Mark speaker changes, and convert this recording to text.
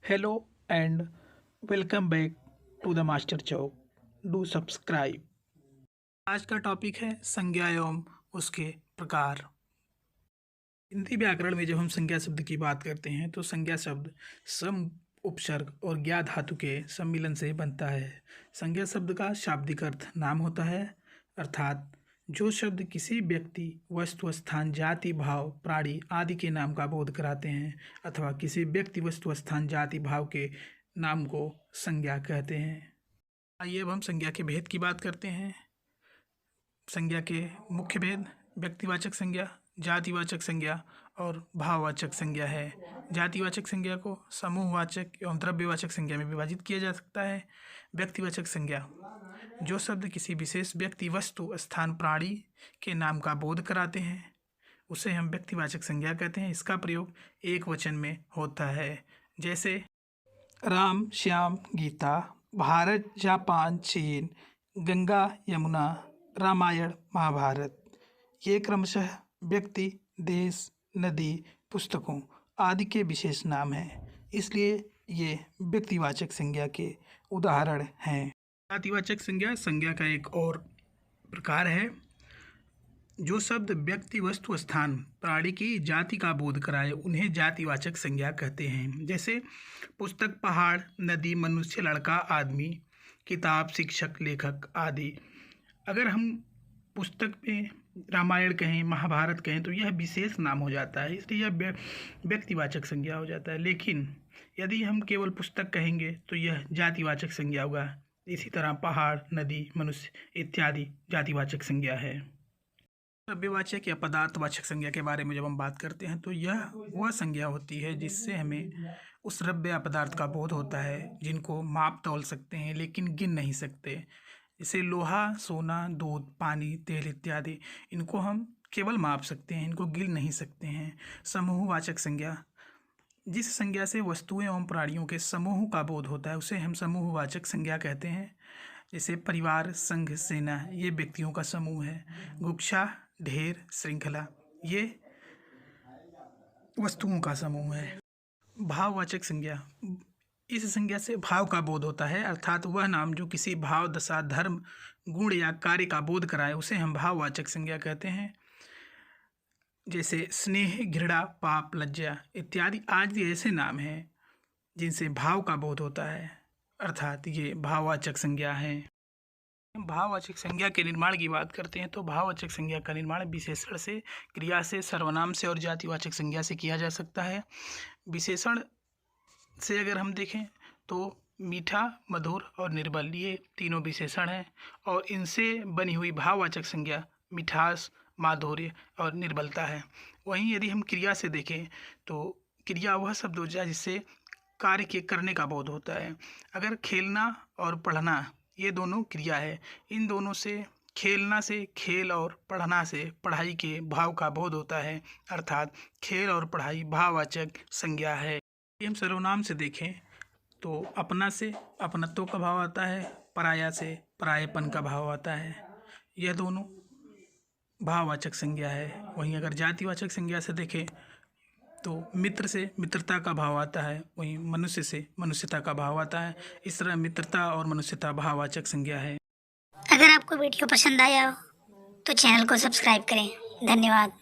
Speaker 1: Hello and welcome back to the Master Chowk. Do subscribe. आज का topic है संज्ञा एवं उसके प्रकार। हिंदी व्याकरण में जब हम संज्ञा शब्द की बात करते हैं तो संज्ञा शब्द सम, उपसर्ग और ज्ञा धातु के सम्मिलन से बनता है। संज्ञा शब्द का शाब्दिक अर्थ नाम होता है, अर्थात जो शब्द किसी व्यक्ति, वस्तु, स्थान, जाति, भाव, प्राणी आदि के नाम का बोध कराते हैं अथवा किसी व्यक्ति, वस्तु, स्थान, जाति, भाव के नाम को संज्ञा कहते हैं। आइए अब हम संज्ञा के भेद की बात करते हैं। संज्ञा के मुख्य भेद व्यक्तिवाचक संज्ञा, जातिवाचक संज्ञा और भाववाचक संज्ञा है। जातिवाचक संज्ञा को समूहवाचक एवं द्रव्यवाचक संज्ञा में विभाजित किया जा सकता है। व्यक्तिवाचक संज्ञा जो शब्द किसी विशेष व्यक्ति, वस्तु, स्थान, प्राणी के नाम का बोध कराते हैं उसे हम व्यक्तिवाचक संज्ञा कहते हैं। इसका प्रयोग एक वचन में होता है, जैसे राम, श्याम, गीता, भारत, जापान, चीन, गंगा, यमुना, रामायण, महाभारत। ये क्रमशः व्यक्ति, देश, नदी, पुस्तकों आदि के विशेष नाम हैं, इसलिए ये व्यक्तिवाचक संज्ञा के उदाहरण हैं। जातिवाचक संज्ञा संज्ञा का एक और प्रकार है। जो शब्द व्यक्ति, वस्तु, स्थान, प्राणी की जाति का बोध कराए उन्हें जातिवाचक संज्ञा कहते हैं। जैसे पुस्तक, पहाड़, नदी, मनुष्य, लड़का, आदमी, किताब, शिक्षक, लेखक आदि। अगर हम पुस्तक में रामायण कहें, महाभारत कहें तो यह विशेष नाम हो जाता है, इसलिए यह व्यक्तिवाचक संज्ञा हो जाता है। लेकिन यदि हम केवल पुस्तक कहेंगे तो यह जातिवाचक संज्ञा होगा। इसी तरह पहाड़, नदी, मनुष्य इत्यादि जातिवाचक संज्ञा है। द्रव्यवाचक या पदार्थवाचक संज्ञा के बारे में जब हम बात करते हैं तो यह वह संज्ञा होती है जिससे हमें उस द्रव्य या पदार्थ का बोध होता है जिनको माप तौल सकते हैं लेकिन गिन नहीं सकते। जैसे लोहा, सोना, दूध, पानी, तेल इत्यादि, इनको हम केवल माप सकते हैं, इनको गिन नहीं सकते हैं। समूहवाचक संज्ञा जिस संज्ञा से वस्तुएं एवं प्राणियों के समूह का बोध होता है उसे हम समूहवाचक संज्ञा कहते हैं। जैसे परिवार, संघ, सेना ये व्यक्तियों का समूह है। गुच्छा, ढेर, श्रृंखला ये वस्तुओं का समूह है। भाववाचक संज्ञा इस संज्ञा से भाव का बोध होता है, अर्थात वह नाम जो किसी भाव, दशा, धर्म, गुण या कार्य का बोध कराए उसे हम भाववाचक संज्ञा कहते हैं। जैसे स्नेह, घृणा, पाप, लज्जा इत्यादि आदि ऐसे नाम हैं जिनसे भाव का बोध होता है, अर्थात ये भाववाचक संज्ञा है। भाववाचक संज्ञा के निर्माण की बात करते हैं तो भाववाचक संज्ञा का निर्माण विशेषण से, क्रिया से, सर्वनाम से और जातिवाचक संज्ञा से किया जा सकता है। विशेषण से अगर हम देखें तो मीठा, मधुर और निर्बल ये तीनों विशेषण हैं और इनसे बनी हुई भाववाचक संज्ञा मिठास, माधुर्य और निर्बलता है। वहीं यदि हम क्रिया से देखें तो क्रिया वह शब्द हो जाए जिससे कार्य के करने का बोध होता है। अगर खेलना और पढ़ना ये दोनों क्रिया है, इन दोनों से, खेलना से खेल और पढ़ना से पढ़ाई के भाव का बोध होता है, अर्थात खेल और पढ़ाई भाववाचक संज्ञा है। यदि हम सर्वनाम से देखें तो अपना से अपनत्व का भाव आता है, पराया से परायेपन का भाव आता है, यह दोनों भाववाचक संज्ञा है। वहीं अगर जातिवाचक संज्ञा से देखें तो मित्र से मित्रता का भाव आता है, वहीं मनुष्य से मनुष्यता का भाव आता है। इस तरह मित्रता और मनुष्यता भाववाचक संज्ञा है।
Speaker 2: अगर आपको वीडियो पसंद आया हो तो चैनल को सब्सक्राइब करें। धन्यवाद।